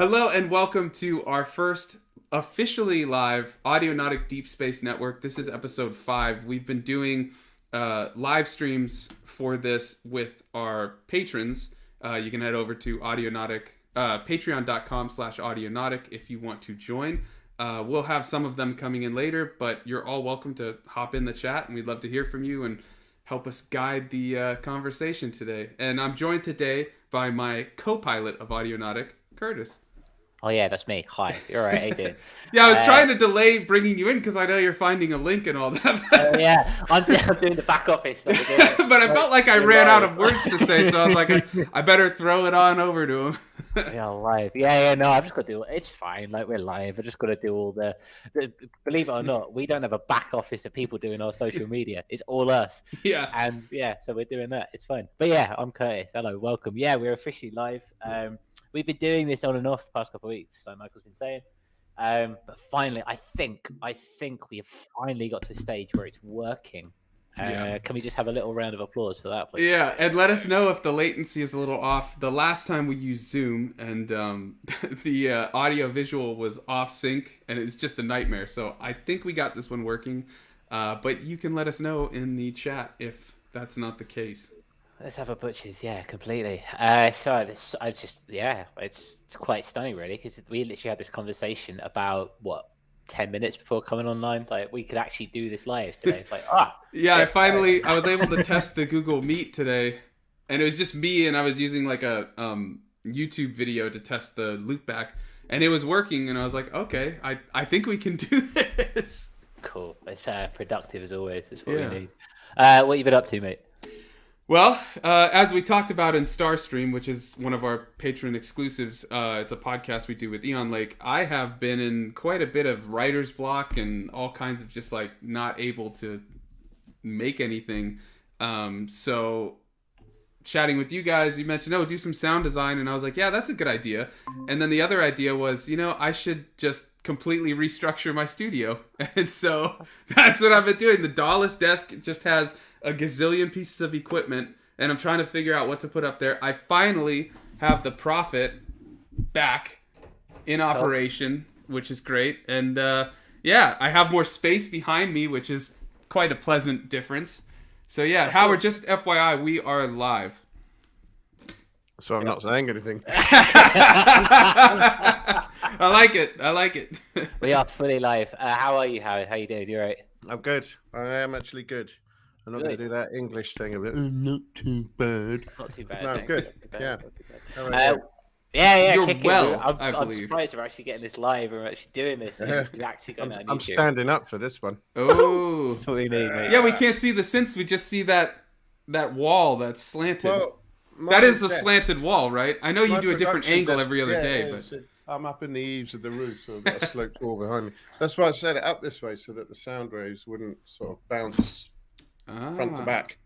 Hello and welcome to our first officially live Audionautic Deep Space Network. This is episode 5. We've been doing live streams for this with our patrons. You can head over to patreon.com/audionautic if you want to join. We'll have some of them coming in later, but you're all welcome to hop in the chat, and we'd love to hear from you and help us guide the conversation today. And I'm joined today by my co-pilot of Audionautic, Curtis. Oh yeah, that's me. Hi, you're right. How you doing? Yeah, I was trying to delay bringing you in because I know you're finding a link and all that. Yeah, I'm doing the back office stuff. But I felt like I ran out of words to say, so I was like, I better throw it on over to him. Yeah, live. Yeah. No, I've just got to do it. It's fine. Like, we're live. I just got to do all the. Believe it or not, we don't have a back office of people doing our social media. It's all us. Yeah. And yeah, so we're doing that. It's fun. But yeah, I'm Curtis. Hello, welcome. Yeah, we're officially live. We've been doing this on and off the past couple of weeks, like Michael's been saying. But finally, I think we have finally got to a stage where it's working. Can we just have a little round of applause for that, please? Yeah, and let us know if the latency is a little off. The last time we used Zoom, and the audio visual was off sync, and it's just a nightmare. So I think we got this one working. But you can let us know in the chat if that's not the case. Let's have a butcher's, yeah, completely. It's quite stunning, really, because we literally had this conversation about 10 minutes before coming online. Like, we could actually do this live today. It's like, yeah, I was able to test the Google Meet today, and it was just me, and I was using like a YouTube video to test the loopback, and it was working, and I was like, okay, I think we can do this. Cool. It's productive as always. That's what we need. What you been up to, mate? Well, as we talked about in Starstream, which is one of our patron exclusives, it's a podcast we do with Eon Lake, I have been in quite a bit of writer's block and all kinds of just like not able to make anything. So chatting with you guys, you mentioned, do some sound design. And I was like, yeah, that's a good idea. And then the other idea was, I should just completely restructure my studio. And so that's what I've been doing. The Dawless desk just has a gazillion pieces of equipment, and I'm trying to figure out what to put up there. I finally have the Prophet back in operation, which is great. And I have more space behind me, which is quite a pleasant difference. So yeah, Howard, just FYI, we are live. So I'm not saying anything. I like it. We are fully live. How are you, Howard? How you doing? You all right? I'm good. I am actually good. I'm not going to do that English thing of it. Not too bad. Not too bad. No, thanks. good. Yeah. Yeah. You're kicking. well, I'm surprised we're actually getting this live. We're actually doing this. We've actually got I'm standing up for this one. Oh. That's what we need, mate. Yeah, we can't see the synths. We just see that wall that's slanted. Well, that is the slanted wall, right? I know you do a different angle desk, every other day, but I'm up in the eaves of the roof, so I've got a sloped wall behind me. That's why I set it up this way, so that the sound waves wouldn't sort of bounce front to back,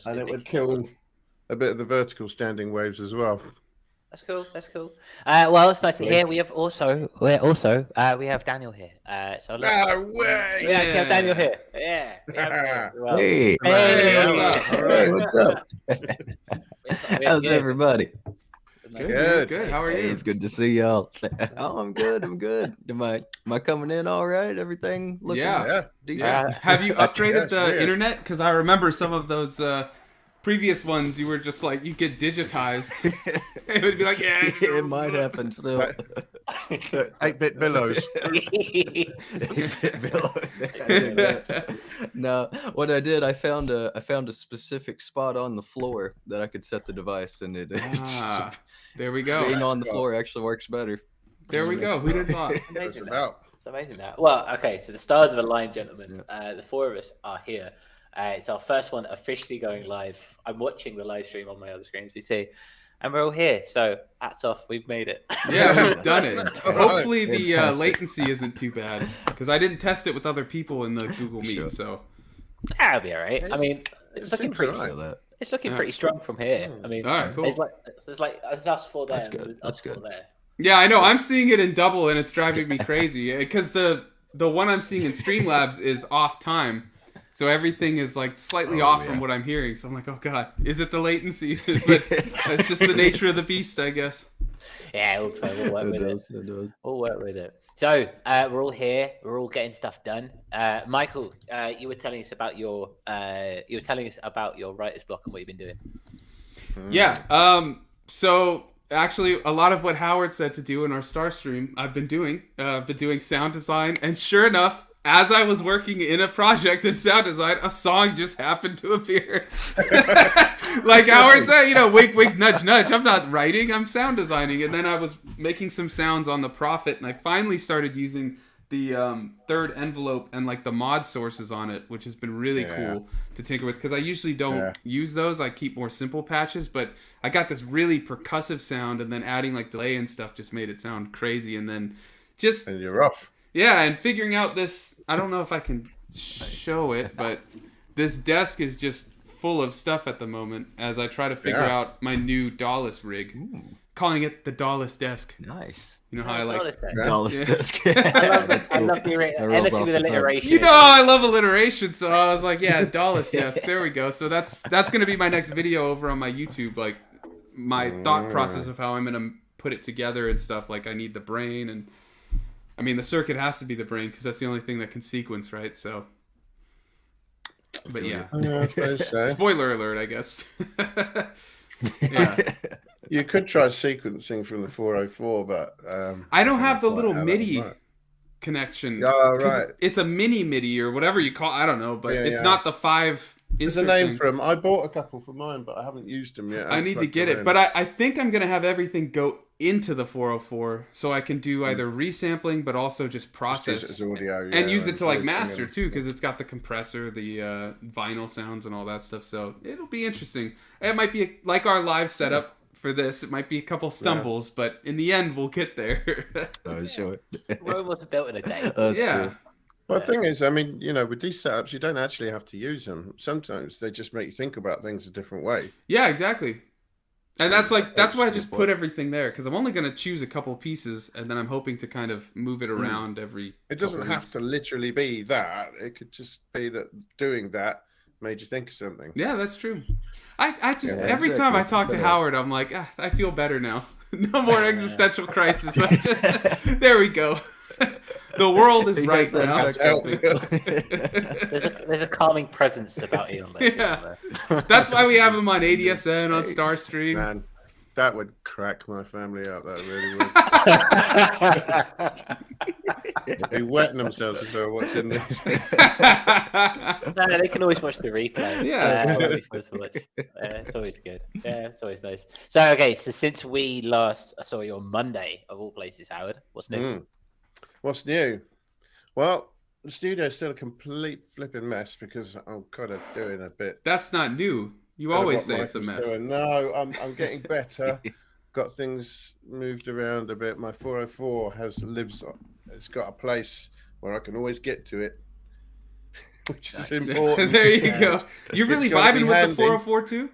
and it would kill a bit of the vertical standing waves as well. That's cool. Well, it's nice to hear. We have Daniel here. So No way! We actually have Daniel here. Yeah. Hey, what's up? How's everybody? Good. How are you? Hey, it's good to see y'all. Oh, I'm good. Am I coming in all right? Everything looking decent? Have you upgraded the internet? Because I remember some of those previous ones, you were just like, you get digitized. It would be like, it might happen still. 8-bit billows. 8-bit billows. No, what I did, I found a specific spot on the floor that I could set the device, and there we go. Being on the floor actually works better. There we go. Who did thought? Amazing that. Well, okay, so the stars have aligned, gentlemen. The four of us are here. It's our first one officially going live. I'm watching the live stream on my other screens, we see. And we're all here, so hats off. We've made it. Yeah, we've done it. Hopefully the latency isn't too bad, because I didn't test it with other people in the Google Meet, so... That'll be all right. I mean, it's looking pretty strong from here. I mean, all right, cool. There's us four there. That's good. Yeah, I know. I'm seeing it in double, and it's driving me crazy, because the one I'm seeing in Streamlabs is off time. So everything is like slightly off from what I'm hearing. So I'm like, oh God, is it the latency? But that's just the nature of the beast, I guess. Yeah, we'll work with it. We'll work with it. So we're all here. We're all getting stuff done. Michael, you were telling us about your writer's block and what you've been doing. Yeah. So actually, a lot of what Howard said to do in our Star stream, I've been doing. I've been doing sound design, and sure enough, as I was working in a project in sound design, a song just happened to appear. Like Howard said, wink, wink, nudge, nudge. I'm not writing, I'm sound designing. And then I was making some sounds on the Prophet, and I finally started using the third envelope and like the mod sources on it, which has been really cool to tinker with. Because I usually don't use those. I keep more simple patches, but I got this really percussive sound, and then adding like delay and stuff just made it sound crazy. And then And you're off. Yeah, and figuring out this, I don't know if I can show it, but this desk is just full of stuff at the moment as I try to figure out my new Dallas rig. Ooh. Calling it the Dallas desk. Nice. You know how I like Dallas desk. That's cool. I love anything with alliteration. I love alliteration, so I was like, yeah, Dallas desk. There we go. So that's going to be my next video over on my YouTube, like my thought process of how I'm going to put it together and stuff. Like I need the brain, and I mean the circuit has to be the brain because that's the only thing that can sequence, right? So, but yeah, spoiler alert, I guess. Yeah. You could try sequencing from the 404, but I don't have the little MIDI connection. Oh, right. It's a mini MIDI or whatever you call it. I don't know, but it's not the 5 There's a name for them. I bought a couple for mine, but I haven't used them yet. I need to get it. But I think I'm going to have everything go into the 404 so I can do either resampling, but also just process just use it as audio, and use it to like master too, because it's got the compressor, the vinyl sounds and all that stuff. So it'll be interesting. It might be like our live setup. For this, it might be a couple stumbles, but in the end, we'll get there. Oh, sure. Rome wasn't built in a day. That's true. Well, the thing is, I mean, with these setups, you don't actually have to use them. Sometimes they just make you think about things a different way. Yeah, exactly. And that's why I just put everything there, because I'm only going to choose a couple pieces, and then I'm hoping to kind of move it around every. It doesn't have to literally be that. It could just be that doing that made you think of something. Yeah, that's true. I just every time I talk to Howard, I'm like, I feel better now. No more existential crisis. There we go. The world is right now. There's a calming presence about Ian. Yeah, that's why we have him on ADSN on Starstream. Man, that would crack my family up. That really would. They'd be wetting themselves if they were watching this. No, they can always watch the replay. Yeah, it's always good. Yeah, it's always nice. So, okay, so since we last saw you on Monday, of all places, Howard, what's new? What's new? Well, the studio's still a complete flipping mess because I'm kind of doing a bit. That's not new. You always say it's a mess. No, I'm getting better. Got things moved around a bit. My 404 it's got a place where I can always get to it, which is important. There you go. You're really vibing with the 404 too?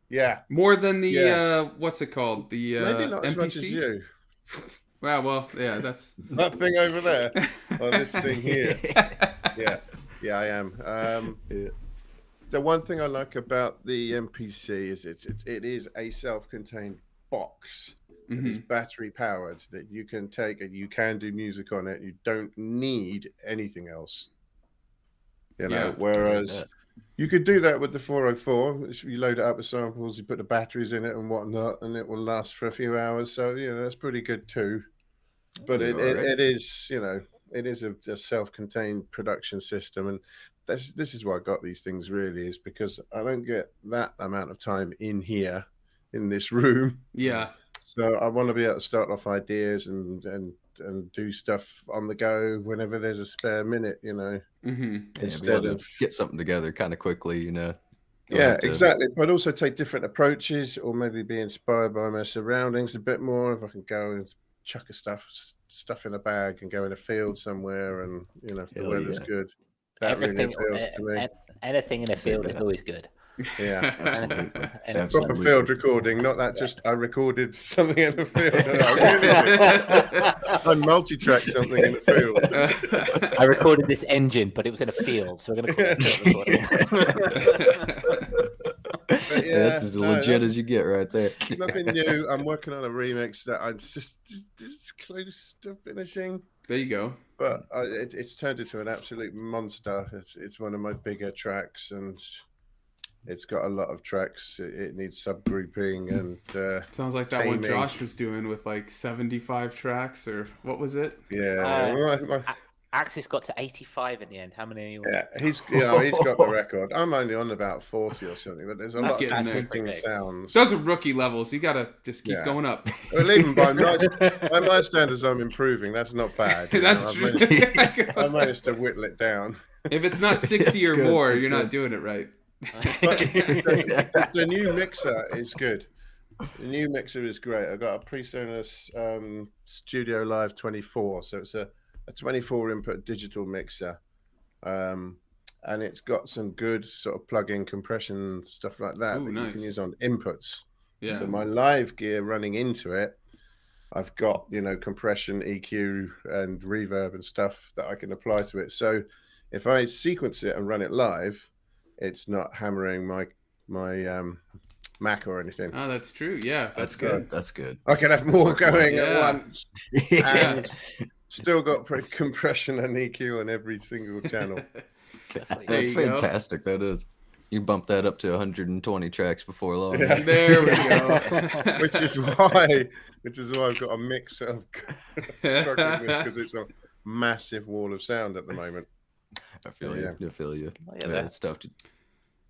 Yeah. More than the what's it called? The maybe not as MPC? much as you. Well, yeah, that's that thing over there, or this thing here. Yeah, I am. The one thing I like about the MPC is it is a self-contained box. Mm-hmm. It's battery powered that you can take and you can do music on it. You don't need anything else. Whereas you could do that with the 404. Which you load it up with samples, you put the batteries in it and whatnot, and it will last for a few hours. So that's pretty good too. But it is it is a self-contained production system, and this is why I got these things really, is because I don't get that amount of time in here in this room. Yeah. So I want to be able to start off ideas and do stuff on the go whenever there's a spare minute, mm-hmm. Instead of get something together kind of quickly, Yeah, exactly. But also take different approaches, or maybe be inspired by my surroundings a bit more. If I can go and chuck stuff in a bag and go in a field somewhere, and if the weather's good, that really appeals to me. Anything in a field is always good. Yeah, Absolutely. Proper field recording, not that just I recorded something in the field. I multi-track something in the field. I recorded this engine, but it was in a field, so we're going to call it field recording. That's as legit as you get right there. Nothing new. I'm working on a remix that I'm just close to finishing. There you go. But it's turned into an absolute monster. It's one of my bigger tracks, and it's got a lot of tracks. It needs subgrouping and sounds like that one Josh was doing with like 75 tracks, or what was it? Yeah. Axis got to 85 in the end. How many are you on? Yeah, he's got the record. I'm only on about 40 or something, but there's a lot of conflicting sounds. Those are rookie levels. You gotta just keep going up. Well, even by my standards, I'm improving. That's not bad. That's true. I managed to whittle it down. If it's not 60 or more, you're not doing it right. But the new mixer is good. The new mixer is great. I've got a PreSonus Studio Live 24, so it's a 24 input digital mixer, and it's got some good sort of plug-in compression stuff like that that you can use on inputs. So my live gear running into it, I've got compression, EQ, and reverb and stuff that I can apply to it. So if I sequence it and run it live, it's not hammering my Mac or anything. Oh, that's true. Yeah, that's good. That's good. I can have more going at once. And still got compression and EQ on every single channel. That's fantastic. That is. You bump that up to 120 tracks before long. Yeah. There we go. which is why I've got a mix of struggling with, because it's a massive wall of sound at the moment. I feel you. I feel you. It's tough to.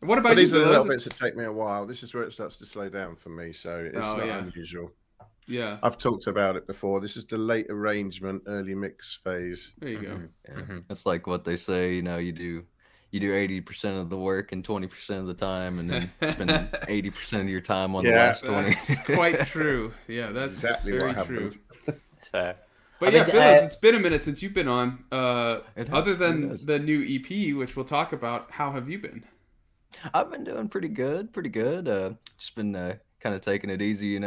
What about these are the little bits that take me a while. This is where it starts to slow down for me, so it's not unusual. Yeah, I've talked about it before. This is the late arrangement, early mix phase. There you go. It's like what they say. You do 80% of the work in 20% of the time, and then spend 80% of your time on the last 20. That's quite true. Yeah, that's exactly very true. Fair. But Billups, it's been a minute since you've been on. Other than the new EP, which we'll talk about, how have you been? I've been doing pretty good. Just been kind of taking it easy,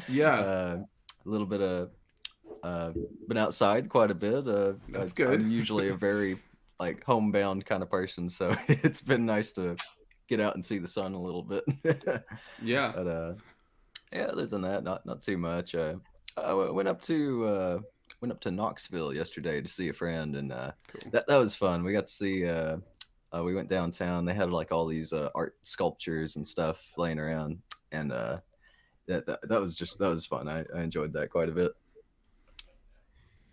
Yeah. A little bit of been outside quite a bit. That's good. I'm usually a very homebound kind of person, so it's been nice to get out and see the sun a little bit. Yeah. But other than that, not too much. I went up to Knoxville yesterday to see a friend, and cool. that was fun. We got to see. We went downtown. They had all these art sculptures and stuff laying around, and that was fun. I enjoyed that quite a bit.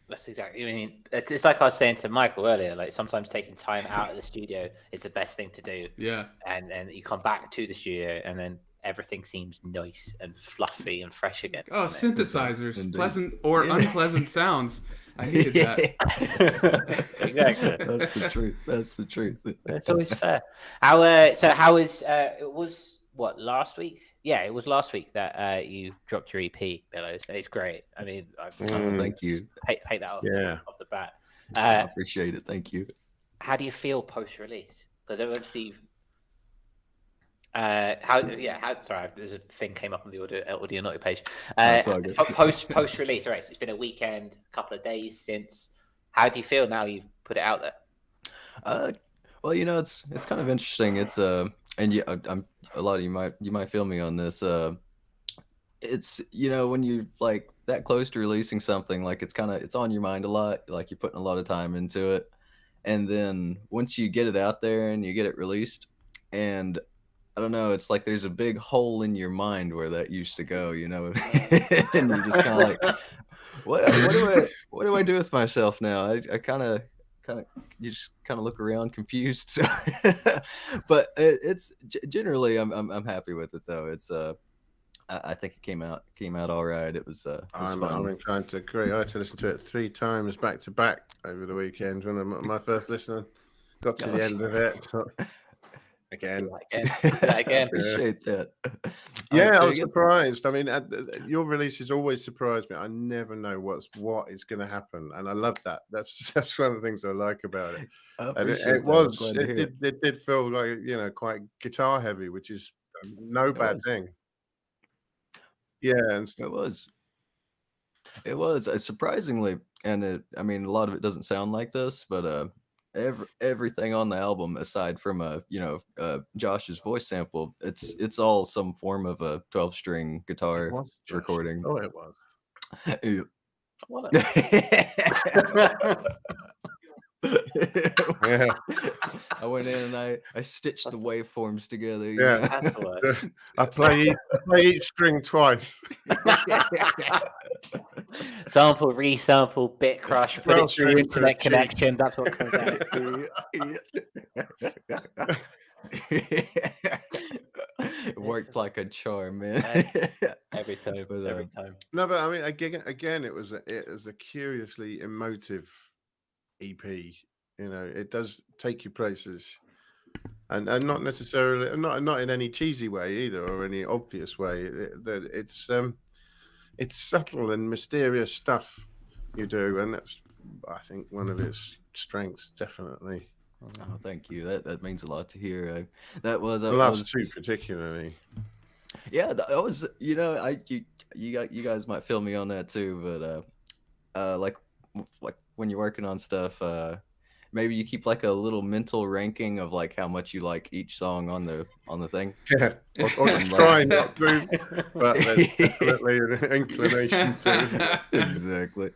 That's exactly. I mean, it's like I was saying to Michael earlier. Like sometimes taking time out of the studio is the best thing to do. Yeah. And you come back to the studio, and then everything seems nice and fluffy and fresh again. Oh, synthesizers, indeed. Pleasant or unpleasant sounds. I hated that. Exactly. That's the truth. It's always fair. How is it was what, last week? Yeah, it was last week that you dropped your EP, Billows. It's great. I mean, thank you. Take that off the bat. I appreciate it. Thank you. How do you feel post-release? Because obviously, sorry, there's a thing came up on the Audionaut page. Post-release, right? So it's been a weekend, a couple of days since. How do you feel now you've put it out there? Well, it's kind of interesting. It's I'm a lot of you might feel me on this. It's when you that close to releasing something, it's on your mind a lot. Like you're putting a lot of time into it, and then once you get it out there and you get it released, and I don't know, it's like there's a big hole in your mind where that used to go, and you're just kind of like, what do I do with myself now? I kind of you just kind of look around confused. So, but it's generally I'm happy with it though. It's I think it came out all right. It was fun. I'm inclined to agree. I had to listen to it 3 times back to back over the weekend when my first listener got to the end of it. So, Again. I appreciate that. Yeah, I was surprised. I mean, your releases always surprise me. I never know what is going to happen, and I love that. That's one of the things I like about it. It did feel like quite guitar heavy, which is no bad thing. Yeah, and it was surprisingly, and a lot of it doesn't sound like this, but everything on the album, aside from Josh's voice sample, it's all some form of a 12-string guitar recording. Oh, it was. Yeah. I went in and I stitched the waveforms together. I play each string twice. Sample, resample, bit crush, put it through internet connection. That's what comes out. It worked like a charm, man. Every time. No, but I mean, again, it was a curiously emotive EP. It does take you places, and not necessarily not in any cheesy way either, or any obvious way. It's subtle and mysterious stuff you do, and that's, I think, one of its strengths, definitely. Oh, thank you. That means a lot to hear. That was the last two particularly. Yeah, that was. You guys might feel me on that too, but like when you're working on stuff, maybe you keep like a little mental ranking of like how much you like each song on the thing. Yeah, or try not to, but there's definitely an inclination to. Exactly.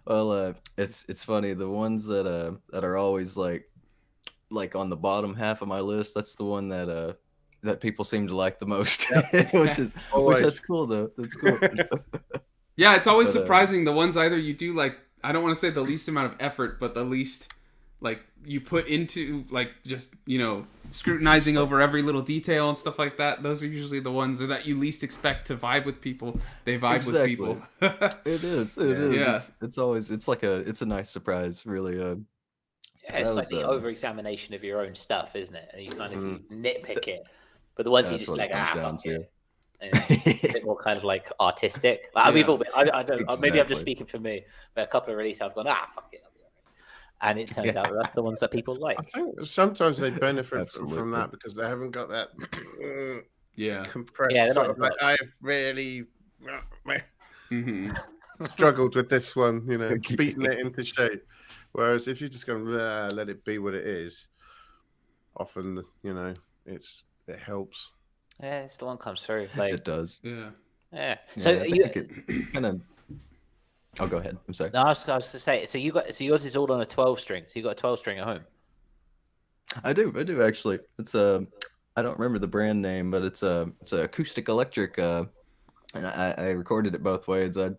Well, it's funny, the ones that are always like on the bottom half of my list. That's the one that people seem to like the most, which that's cool though. That's cool. Yeah, it's always surprising the ones either you do like, I don't want to say the least amount of effort, but the least like you put into like just scrutinizing over every little detail and stuff like that. Those are usually the ones that you least expect to vibe with people. They vibe with people. It is. Yeah. It's always it's a nice surprise, really. Yeah, it's like the over-examination of your own stuff, isn't it? And you kind of you nitpick it, but the ones you just like fuck it. A bit more kind of like artistic. Like, we've all been. I don't. Exactly. Maybe I'm just speaking for me. But a couple of releases I've gone, fuck it, I'll be alright. And it turns out that's the ones that people like. I think sometimes they benefit from that because they haven't got that compressed sort of like, I've really struggled with this one, beating it into shape. Whereas if you just go let it be what it is, often it helps. Yeah, it's the one comes through. Like, it does. Yeah. So it kind of. Oh, go ahead. I'm sorry. No, I was to say. So yours is all on a 12 string. So you got a 12 string at home. I do actually. It's I don't remember the brand name, but it's a acoustic electric. And I recorded it both ways. I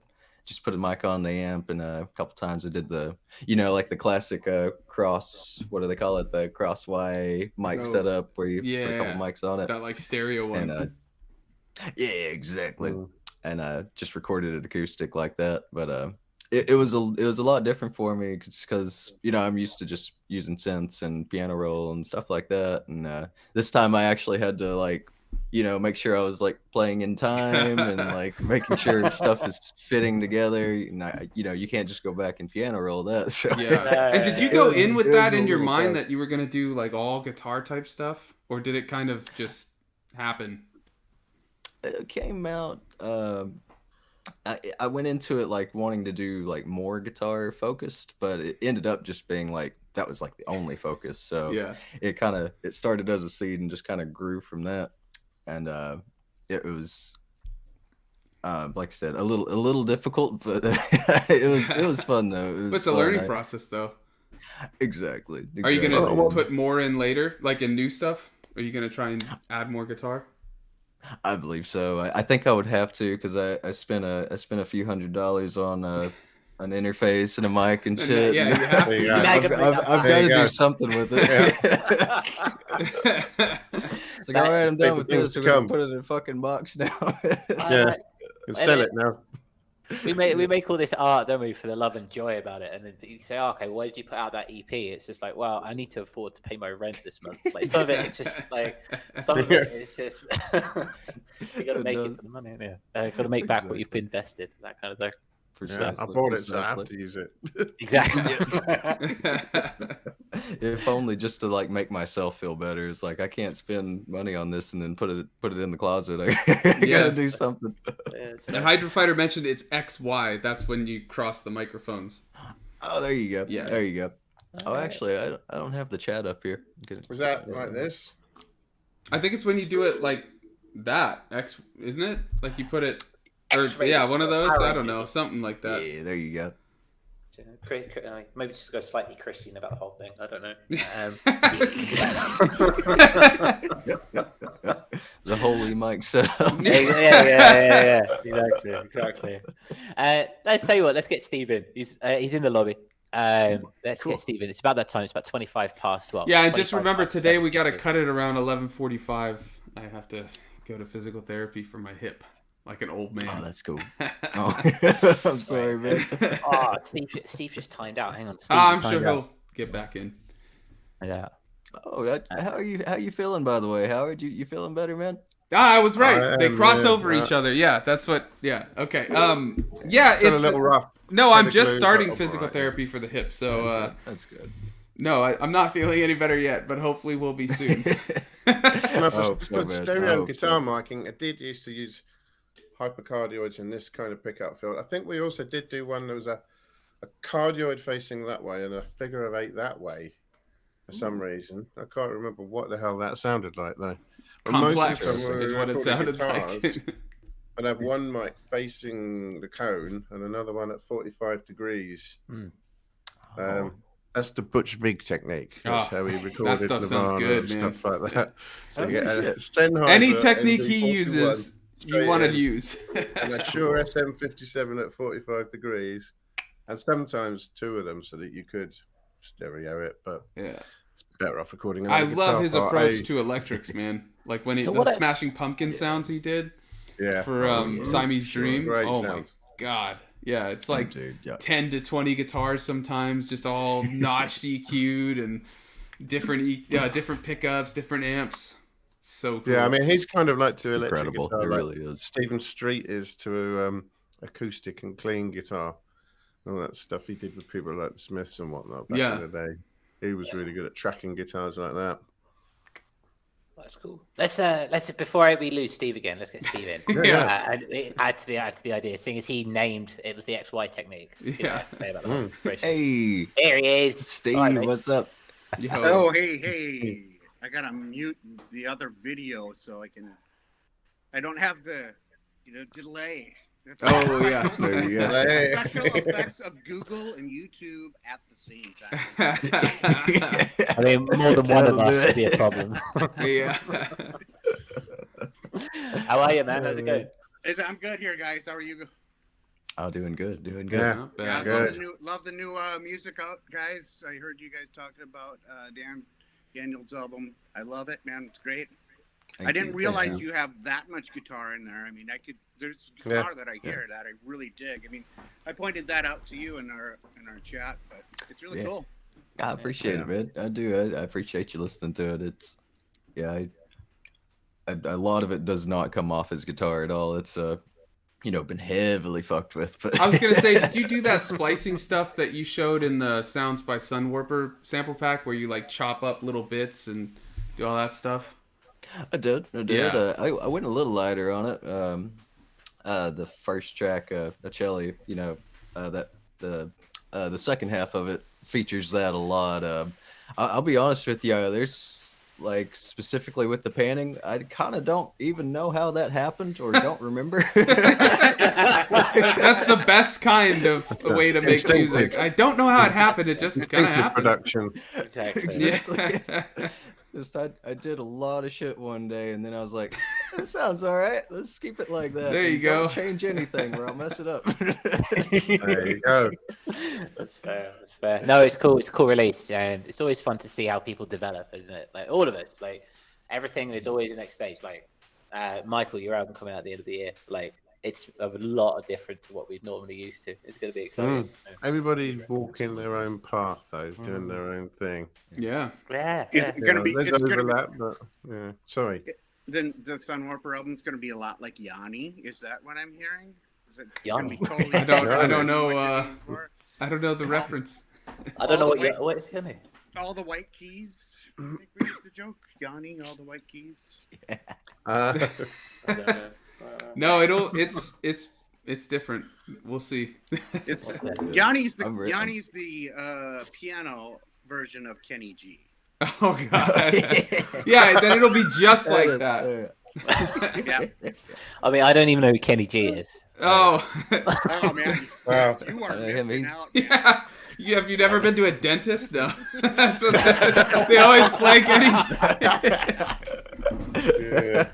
just put a mic on the amp, and a couple times I did the like the classic cross. What do they call it? The cross Y mic setup where you put a couple mics on it. That like stereo one. And, yeah, exactly. And just recorded it acoustic like that. But it was a lot different for me because I'm used to just using synths and piano roll and stuff like that. And this time I actually had to like make sure I was like playing in time and like making sure stuff is fitting together. And you can't just go back and piano roll that. So. Yeah. And did you go in with that in your mind that you were gonna do like all guitar type stuff, or did it kind of just happen? It came out. I went into it like wanting to do like more guitar focused, but it ended up just being like that was like the only focus. So it started as a seed and just kind of grew from that. And it was like I said, a little difficult, but it was fun though. It's a learning process though. Exactly. Are you gonna put more in later, like in new stuff? Are you gonna try and add more guitar? I believe so. I think I would have to because I spent a few $100s on an interface and a mic and shit. Yeah, you have to. I've got to do something with it. It's like, all right, I'm done with this. We're gonna put it in a fucking box now. Yeah, you can sell it now. We make all this art, don't we, for the love and joy about it, and then you say, why did you put out that EP? It's just like, well, I need to afford to pay my rent this month. Like some of it's just like some of it's just you got to make it for the money. Yeah, got to make back what you've invested. That kind of thing. Yeah, I bought it, so I have to use it. Exactly. If only just to like make myself feel better. It's like I can't spend money on this and then put it in the closet. I gotta do something. And Hydrofighter mentioned it's XY. That's when you cross the microphones. Oh, there you go. Yeah, there you go. Oh, actually, I don't have the chat up here. Was that like this? I think it's when you do it like that. Isn't it? Like you put it, or X-rated yeah, one of those. I don't orange. know, something like that. Yeah, there you go. Maybe just go slightly Christian about the whole thing. I don't know. The holy mic setup. Yeah. Exactly. Let's tell you what. Let's get Steve in. He's in the lobby. Let's get Steve in. It's about that time. It's about 25 past 12. Yeah, and just remember today we got to cut it around 11:45. I have to go to physical therapy for my hip. Like an old man. Oh, that's cool. Oh. I'm sorry, man. Oh, Steve just timed out. Hang on. I'm sure he'll get back in. Yeah. Oh, how are you feeling, by the way, Howard? You feeling better, man? I was right. They cross over each other. Yeah, that's what. Yeah. Okay. Yeah, it's a little rough. No, I'm just starting physical therapy for the hip, so that's good. No, I'm not feeling any better yet, but hopefully we'll be soon. Stereo guitar miking. I did used to use hypercardioids in this kind of pickup field. I think we also did do one that was a cardioid facing that way and a figure of 8 that way for some reason. I can't remember what the hell that sounded like though. Complex is what it sounded like. I'd have one mic facing the cone and another one at 45 degrees. That's the Butch Vig technique. That's how he recorded that stuff sounds good, man. Stuff like that. So any technique he uses, you want to use. And a Shure SM57 at 45 degrees, and sometimes 2 of them so that you could stereo it, but it's better off recording. I love his approach to electrics, man. Like when the Smashing Pumpkin sounds he did for Siamese Dream. Oh my god. Yeah, it's like 10 to 20 guitars sometimes, just all notched EQ'd and different pickups, different amps. So cool. Yeah, I mean, he's kind of like to electric incredible. guitar. It really is. Stephen Street is to acoustic and clean guitar. All that stuff he did with people like the Smiths and whatnot back in the day. He was really good at tracking guitars like that. That's cool. Let's before we lose Steve again, let's get Steve in. Add to the idea. Seeing as he named it was the XY technique. Hey, there he is. Steve, right, what's up? Yo. Oh, hey. I gotta mute the other video so I don't have the delay. There you go. Special effects of Google and YouTube at the same time. I mean, more than one of us would be a problem. Yeah. How are you, man? How's it going? I'm good here, guys. How are you? Oh, doing good. Yeah, love the new music out, guys. I heard you guys talking about Daniel's album. I love it, man. It's great. I didn't realize you have that much guitar in there. I mean, there's guitar that I hear that I really dig. I mean, I pointed that out to you in our chat, but it's really cool. I appreciate it, man. I do. I appreciate you listening to it. It's a lot of it does not come off as guitar at all. It's been heavily fucked with. But I was gonna say, did you do that splicing stuff that you showed in the Sounds by Sunwarper sample pack, where you like chop up little bits and do all that stuff? I did. Yeah. I went a little lighter on it. The first track, Celli, the second half of it features that a lot. I'll be honest with you. There's like specifically with the panning, I kind of don't even know how that happened or don't remember. That's the best kind of way to make music. I don't know how it happened. It just kind of happened. Production. Exactly. Just I did a lot of shit one day, and then I was like, "This sounds all right. Let's keep it like that. There you go. Don't change anything, or I'll mess it up." There you go. That's fair. No, it's cool. It's a cool release, and it's always fun to see how people develop, isn't it? Like all of us, like everything is always the next stage. Like Michael, your album coming out at the end of the year, like it's a lot of different to what we're normally used to. It's going to be exciting. Everybody's walking their own path, though, doing their own thing. Yeah. It's going to be. There's overlap, but yeah. Sorry. Then the Sunwarper album's going to be a lot like Yanni. Is that what I'm hearing? Is it Yanni? Totally I don't know. I don't know the reference. I don't know what it's Yanni. All the white keys. I think we used to joke. Yanni, all the white keys. I don't know. No, it's different. We'll see. It's Yanni's the piano version of Kenny G. Oh god. Yeah, then it'll be just like that. Yeah. I mean, I don't even know who Kenny G is. Oh. Oh man. Wow. You are Yeah, missing he's- out, man. Yeah. Have you never been to a dentist? No. That's what they always play Kenny G. Yeah.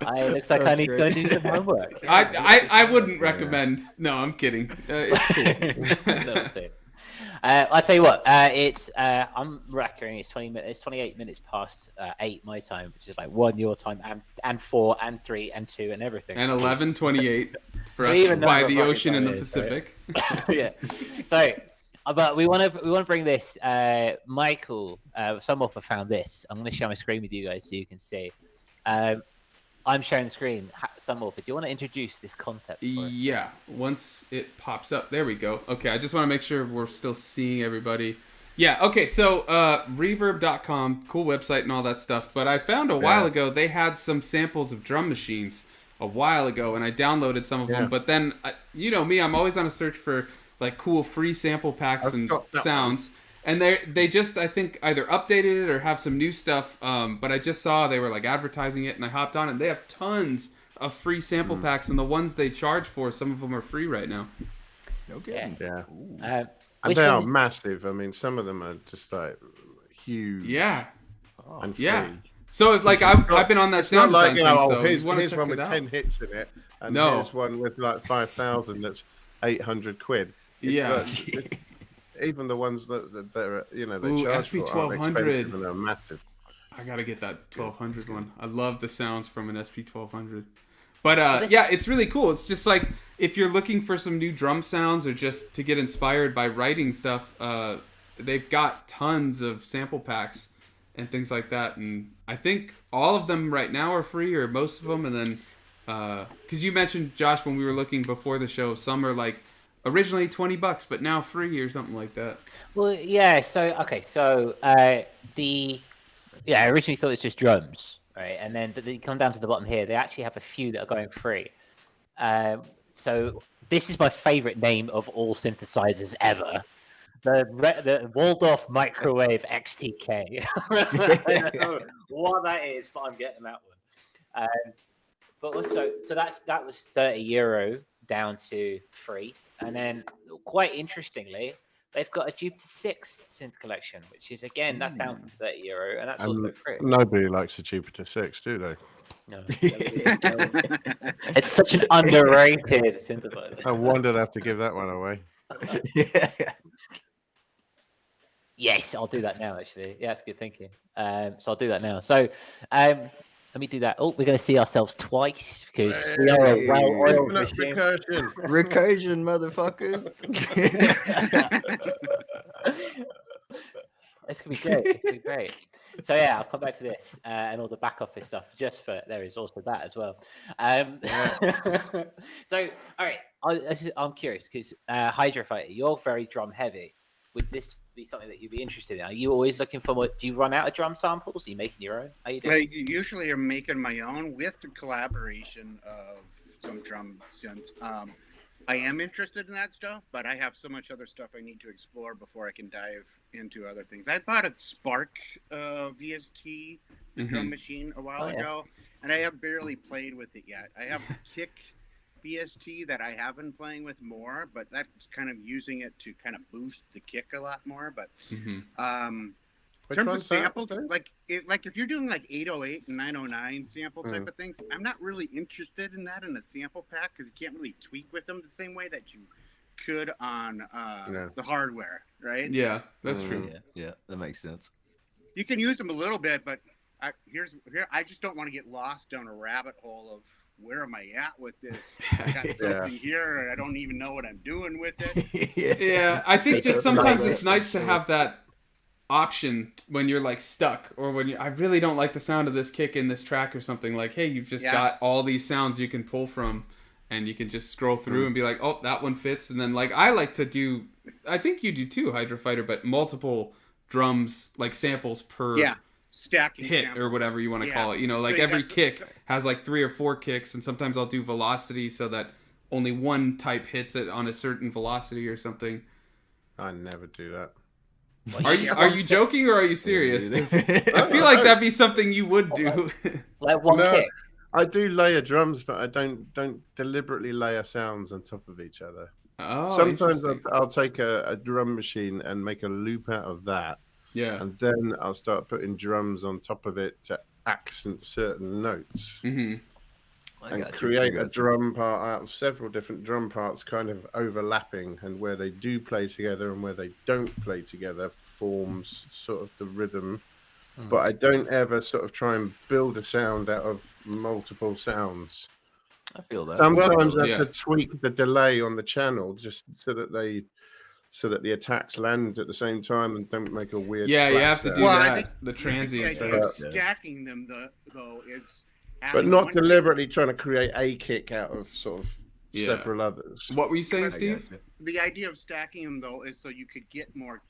It looks like I need to go and do some homework. I wouldn't recommend. No, I'm kidding. It's cool. That's it. I'll tell you what. I'm reckoning it's 28 minutes past 8 my time, which is like 1 your time, and 4 and 3 and 2 and everything. And 11:28 for us Even by number the of ocean in the fucking time Pacific. Yeah. So, but we want to bring this. Michael, Sunwarper found this. I'm going to share my screen with you guys so you can see. I'm sharing the screen. Sunwarper, do you want to introduce this concept? For us? Yeah, once it pops up, there we go. Okay, I just want to make sure we're still seeing everybody. Yeah, okay, so reverb.com, cool website and all that stuff, but I found a while ago they had some samples of drum machines a while ago, and I downloaded some of them, but then, you know me, I'm always on a search for like cool free sample packs and sounds. And they just, I think, either updated it or have some new stuff. But I just saw they were like advertising it, and I hopped on, and they have tons of free sample packs, and the ones they charge for, some of them are free right now. Okay. Yeah. Which And they are one- massive. I mean, some of them are just like huge. Yeah, And yeah. free. So like I've been on that It's not sound like, design you know, thing, oh, so here's you want to one check with it out. 10 hits in it, and No. here's one with like 5,000 that's 800 quid. It's Yeah. even the ones that are, you know, they Ooh, charge for aren't SP1200. expensive and they're massive. I gotta get that 1200 one. I love the sounds from an SP1200. But yeah, it's really cool. It's just like if you're looking for some new drum sounds or just to get inspired by writing stuff, they've got tons of sample packs and things like that. And I think all of them right now are free, or most of them. And then because you mentioned, Josh, when we were looking before the show, some are like originally $20 but now free or something like that. Well, yeah. So okay. So I originally thought it's just drums, right? And then but you come down to the bottom here. They actually have a few that are going free. So this is my favorite name of all synthesizers ever. The Waldorf Microwave XTK. I don't know what that is, but I'm getting that one. But also, so that was €30 down to free, and then quite interestingly, they've got a Jupiter 6 synth collection, which is again that's down from €30, and that's also free. Nobody likes a Jupiter 6, do they? No, it's such an underrated synthesizer. I wonder I'd have to give that one away. Yeah. Yes, I'll do that now. Actually, yeah, that's good thinking. So I'll do that now. So, let me do that. Oh, we're going to see ourselves twice because we are a well-oiled machine. Recursion. Recursion, motherfuckers. It's going to be great. It's going to be great. So yeah, I'll come back to this and all the back office stuff. Just for there is also that as well. So all right, I'm curious because Hydrofighter, you're very drum heavy. Would this be something that you'd be interested in? Are you always looking for what? Do you run out of drum samples? Are you making your own? How you doing? I usually am making my own with the collaboration of some drum synths. I am interested in that stuff, but I have so much other stuff I need to explore before I can dive into other things. I bought a Spark VST drum machine a while ago, and I have barely played with it yet. I have the Kick VST that I have been playing with more, but that's kind of using it to kind of boost the kick a lot more. But in terms of samples, like if you're doing like 808 and 909 sample type of things, I'm not really interested in that in a sample pack because you can't really tweak with them the same way that you could on the hardware, right? Yeah, that's true. Yeah, that makes sense. You can use them a little bit, but I just don't want to get lost down a rabbit hole of where am I at with this? I got something here, and I don't even know what I'm doing with it. Yeah, I think just sometimes it's nice to have that option when you're like stuck, or when I really don't like the sound of this kick in this track or something. Like, hey, you've just got all these sounds you can pull from, and you can just scroll through and be like, oh, that one fits. And then like I like to do, I think you do too, Hydrofighter, but multiple drums, like samples per stacking hit samples. Or whatever you want to call it. You know, like So every kick has like 3 or 4 kicks, and sometimes I'll do velocity so that only one type hits it on a certain velocity or something. I never do that. Are you joking or are you serious? 'Cause I feel like that'd be something you would do. Like one kick. I do layer drums, but I don't deliberately layer sounds on top of each other. Oh, sometimes I'll take a drum machine and make a loop out of that. Yeah. And then I'll start putting drums on top of it to accent certain notes. Mm-hmm. And create a drum part out of several different drum parts kind of overlapping, and where they do play together and where they don't play together forms sort of the rhythm. But I don't ever sort of try and build a sound out of multiple sounds. I feel that. Sometimes I have to tweak the delay on the channel just so that the attacks land at the same time and don't make a weird. Yeah, you have to do that. I think the transients. The idea of stacking them though is. But not deliberately trying to create a kick out of sort of several others. What were you saying, Steve? The idea of stacking them though is so you could get more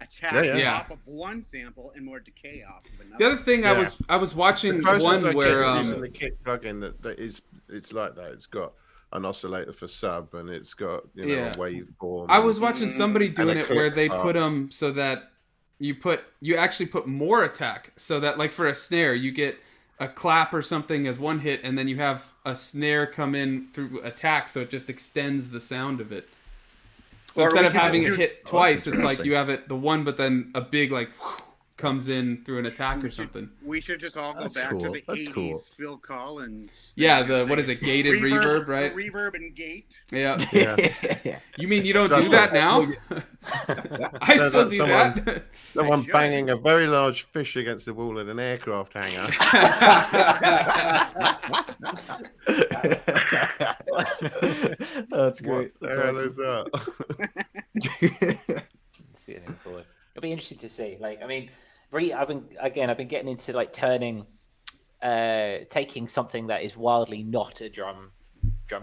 attack off of one sample and more decay off of another. The other thing I was watching one where using the kick plugin it's like that. It's got an oscillator for sub and it's got a waveform. I was watching somebody doing it where they put them so that you actually put more attack, so that like for a snare you get a clap or something as one hit, and then you have a snare come in through attack, so it just extends the sound of it. So instead of having it hit twice, it's like you have it the one, but then a big like comes in through an attack or something. We should just all go back to the 80s Phil Collins. Yeah, what is it, gated reverb, right? Reverb and gate. Yeah. You mean you don't do that now? I still do that. Someone banging a very large fish against the wall at an aircraft hangar. That's great. What the hell is that? It'll be interesting to see. Like, I mean, I've been getting into like taking something that is wildly not a drum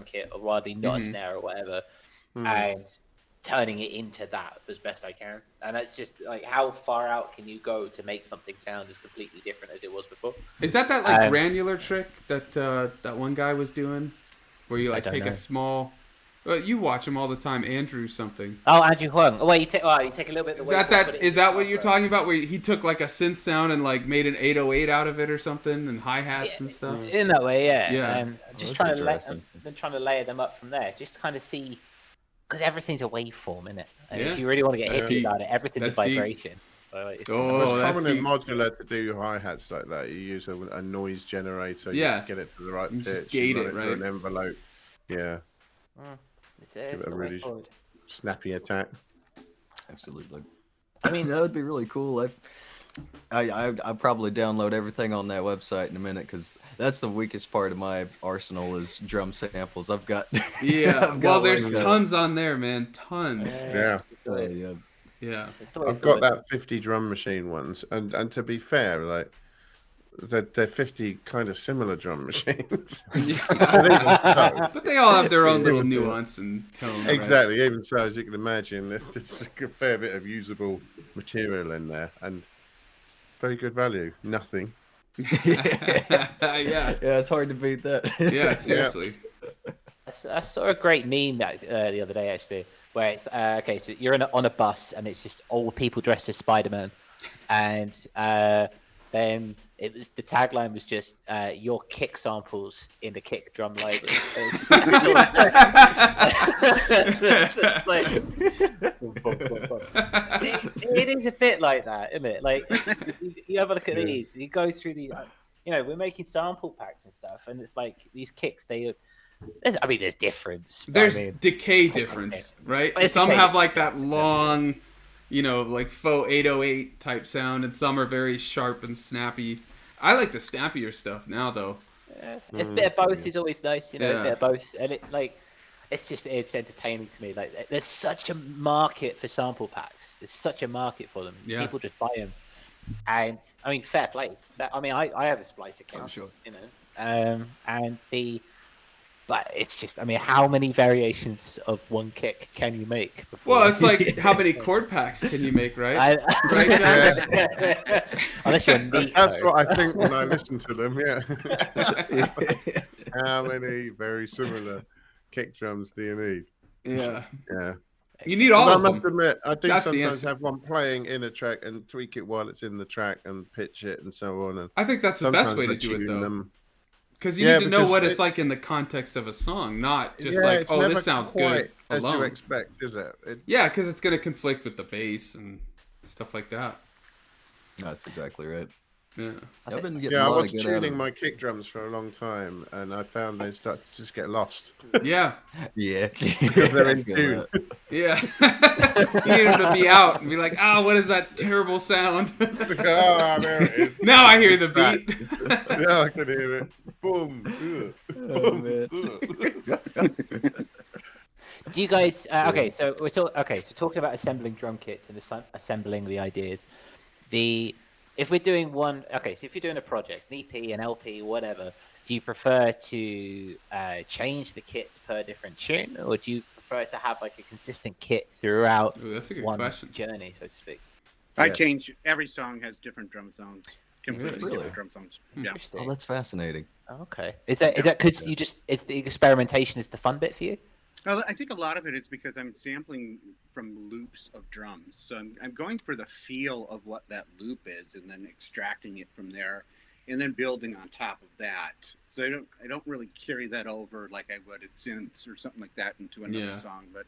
kit or wildly not a snare or whatever, and turning it into that as best I can. And that's just like, how far out can you go to make something sound as completely different as it was before? Is that like granular trick that one guy was doing, where you like take a small? Well, you watch him all the time, Andrew something. Oh, Andrew Huang. Oh, wait, you take a little bit of the Is that what you're talking about? Where he took like a synth sound and like made an 808 out of it or something, and hi-hats and stuff? In that way, yeah. Yeah. Just trying to layer them up from there, just to kind of see, because everything's a waveform, isn't it? And if you really want to get hippie about it, everything's a vibration. It's common in modular to do hi-hats like that. You use a noise generator, you get it to the right pitch, just gate it, right? To an envelope. Yeah. Give it a really snappy attack. Absolutely. I mean, that would be really cool. I'll probably download everything on that website in a minute, because that's the weakest part of my arsenal is drum samples. I've got there's tons on there, man. Tons. Yeah. I've got that 50 drum machine ones, and to be fair, like they're 50 kind of similar drum machines. But they all have their own little nuance and tone. Exactly. Right? Even so, as you can imagine, there's a fair bit of usable material in there, and very good value. Nothing. Yeah, it's hard to beat that. Yeah, seriously. I saw a great meme the other day, actually, where it's so you're on a bus and it's just old people dressed as Spider-Man, and then the tagline was just your kick samples in the kick drum library. It is a bit like that, isn't it? Like, you have a look at these, you go through these, we're making sample packs and stuff, and it's like these kicks, there's difference. There's decay difference, right? Some have like that long, like faux 808 type sound, and some are very sharp and snappy. I like the snappier stuff now, though. A bit of both is always nice, a bit of both, and it's entertaining to me. Like, there's such a market for sample packs. There's such a market for them. Yeah. People just buy them, and I mean, fair play. I have a Splice account, sure. But it's just, how many variations of one kick can you make? Well, it's like, how many chord packs can you make, right? Unless you're neat. That's what I think when I listen to them, yeah. How many very similar kick drums do you need? Yeah. Yeah. You need all I of them. must admit, I do That's sometimes have one playing in a track and tweak it while it's in the track and pitch it and so on. And I think that's the best way to do it, though. Because you need to know what it's like in the context of a song, not just like, oh, this sounds good alone. As you expect, is it? Yeah, because it's going to conflict with the bass and stuff like that. That's exactly right. Yeah, I was tuning my kick drums for a long time, and I found they start to just get lost. Yeah. Yeah. Because they're in tune. Yeah. You need them to be out and be like, what is that terrible sound? There it is. Now I hear the beat. Now I can hear it. Boom. Oh, man. Do you guys? So we're talking about assembling drum kits and assembling the ideas. If we're doing so if you're doing a project, an EP, an LP, whatever, do you prefer to change the kits per different tune, or do you prefer to have like a consistent kit throughout that's a good one question. journey, so to speak? I change. Every song has different drum sounds. Completely Really? different drum sounds. Yeah. Interesting. Oh, that's fascinating. Okay. Is that because it's the experimentation is the fun bit for you? Well, I think a lot of it is because I'm sampling from loops of drums. So I'm going for the feel of what that loop is and then extracting it from there and then building on top of that. So I don't really carry that over like I would a synth or something like that into another song. But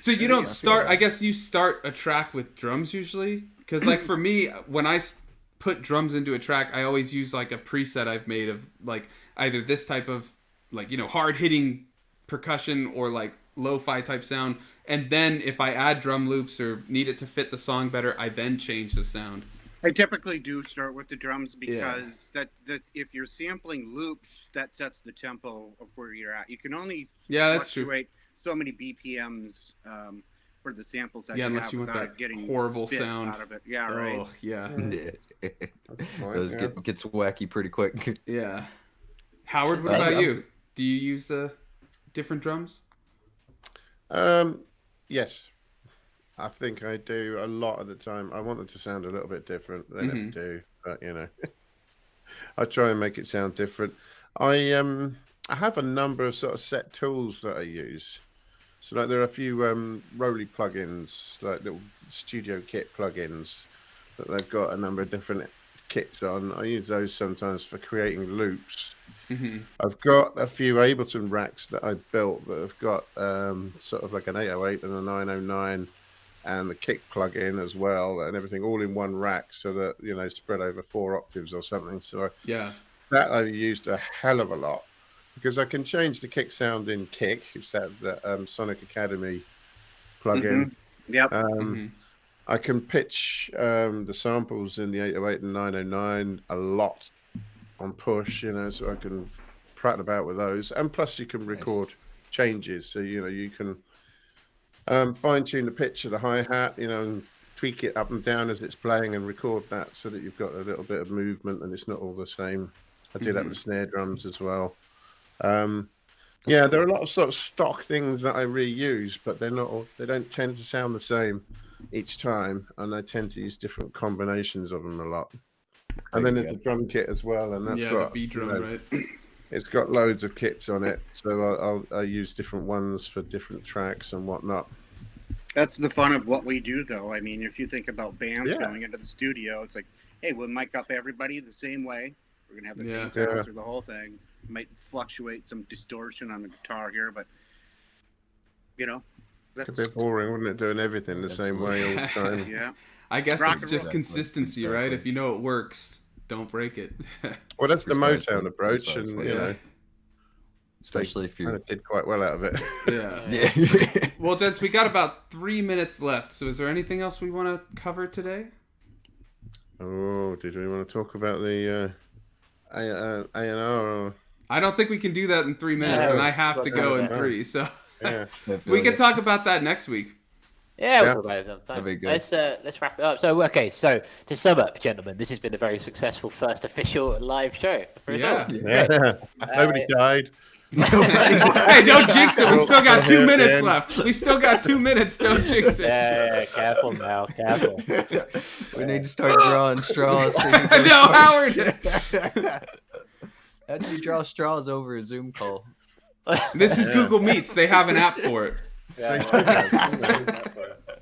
so you don't start, I guess you start a track with drums usually? Because like for me, when I put drums into a track, I always use like a preset I've made of like either this type of like, hard hitting percussion or like lo-fi type sound, and then if I add drum loops or need it to fit the song better, I then change the sound. I typically do start with the drums because that if you're sampling loops, that sets the tempo of where you're at. You can only fluctuate so many BPMs for the samples that you unless have you want without that getting horrible spit sound out of it. Yeah, right. Oh yeah. Gets wacky pretty quick. Yeah. Howard, what about you? Do you use different drums? Yes, I think I do a lot of the time. I want them to sound a little bit different. They never do, but I try and make it sound different. I have a number of sort of set tools that I use. So like there are a few Roly plugins, like little studio kit plugins that they've got a number of different kits on. I use those sometimes for creating loops. I've got a few Ableton racks that I built that have got sort of like an 808 and a 909 and the kick plugin as well, and everything all in one rack so that spread over 4 octaves or something. So that I've used a hell of a lot because I can change the kick sound in Kick. It's that Sonic Academy plugin. I can pitch the samples in the 808 and 909 a lot on push, so I can prattle about with those. And plus you can record changes. So, you can fine tune the pitch of the hi-hat, and tweak it up and down as it's playing and record that so that you've got a little bit of movement and it's not all the same. I do that with snare drums as well. There are a lot of sort of stock things that I reuse, but they don't tend to sound the same each time, and I tend to use different combinations of them a lot. And then there's a drum kit as well, and that's got the V drum, right? It's got loads of kits on it, so I use different ones for different tracks and whatnot. That's the fun of what we do, though. I mean, if you think about bands going into the studio, it's like, hey, we'll mic up everybody the same way. We're gonna have the same sound through the whole thing. Might fluctuate some distortion on the guitar here, but that's a bit boring, wouldn't it? Doing everything the same way all the time. Yeah. I guess it's just consistency, right? If you know it works, don't break it. Well, that's the Motown approach, and especially if you did quite well out of it. Yeah. Well, gents, we got about 3 minutes left. So, is there anything else we want to cover today? Oh, did we want to talk about the A&R? I don't think we can do that in 3 minutes, and I have to go in 3. So, we can talk about that next week. Yeah, we'll talk about it another time. Let's wrap it up. So, so to sum up, gentlemen, this has been a very successful first official live show. Nobody died. Hey, don't jinx it. We still got 2 minutes left. We still got 2 minutes. Don't jinx it. Yeah, careful now. Careful. We need to start drawing straws. No, Howard. How do you draw straws over a Zoom call? This is Google Meets. They have an app for it.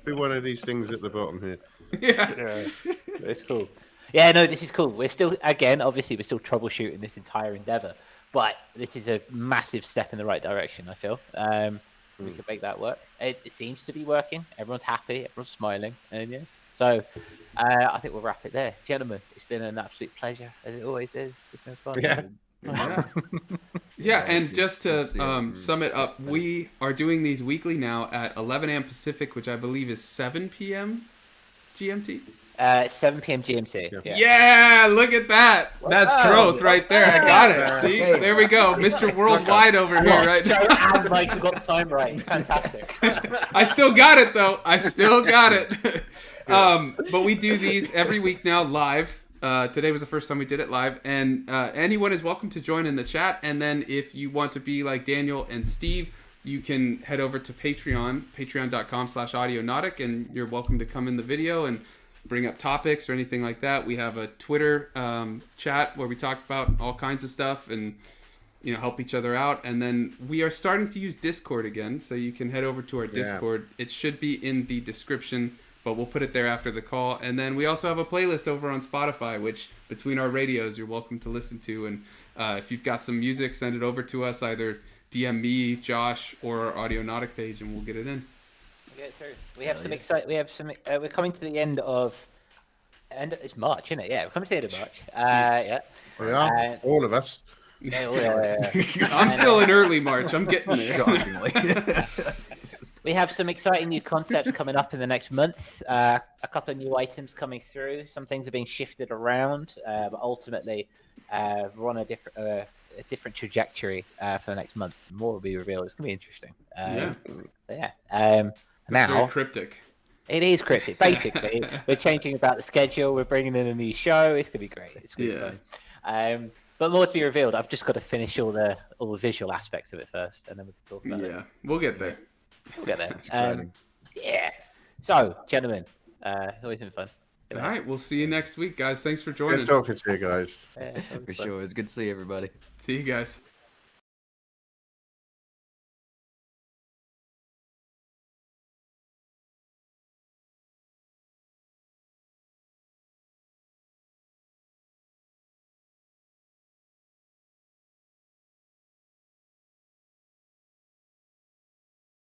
Be one of these things at the bottom here. Yeah. It's cool. Yeah, no, this is cool. We're still, again, obviously, we're still troubleshooting this entire endeavor, but this is a massive step in the right direction, I feel. We can make that work. It seems to be working. Everyone's happy. Everyone's smiling. And yeah, so I think we'll wrap it there. Gentlemen, it's been an absolute pleasure, as it always is. It's been fun. Yeah, and just to sum it up, we are doing these weekly now at 11 a.m. Pacific, which I believe is 7 p.m. GMT. 7 p.m. GMT. Yeah, look at that. That's growth right there. I got it. See? There we go. Mr. Worldwide over here right now. And Mike got the time right. Fantastic. I still got it, though. I still got it. But we do these every week now live. Today was the first time we did it live. And anyone is welcome to join in the chat. And then if you want to be like Daniel and Steve, you can head over to Patreon, patreon.com/audionautic, and you're welcome to come in the video and bring up topics or anything like that. We have a Twitter chat where we talk about all kinds of stuff and help each other out. And then we are starting to use Discord again, so you can head over to our Discord. It should be in the description, but we'll put it there after the call. And then we also have a playlist over on Spotify, which between our radios you're welcome to listen to. And if you've got some music, send it over to us, either DM me, Josh, or our Audionautic page, and we'll get it in. We have some exciting. We have some. We're coming to the end of. It's March, isn't it? Yeah, we're coming to the end of March. Yeah. We are. All of us. I'm still in early March. I'm getting there. We have some exciting new concepts coming up in the next month. A couple of new items coming through. Some things are being shifted around, but ultimately, we're on a different trajectory for the next month. More will be revealed. It's gonna be interesting. Now, very cryptic. It is cryptic. Basically, we're changing about the schedule. We're bringing in a new show. It's gonna be great. It's gonna be fun. But more to be revealed. I've just got to finish all the visual aspects of it first, and then we can talk about it. Yeah, we'll get there. We'll get there. That's exciting. So, gentlemen, it's always been fun. All right, we'll see you next week, guys. Thanks for joining. Good talking to you guys. For sure. It's good to see everybody. See you guys.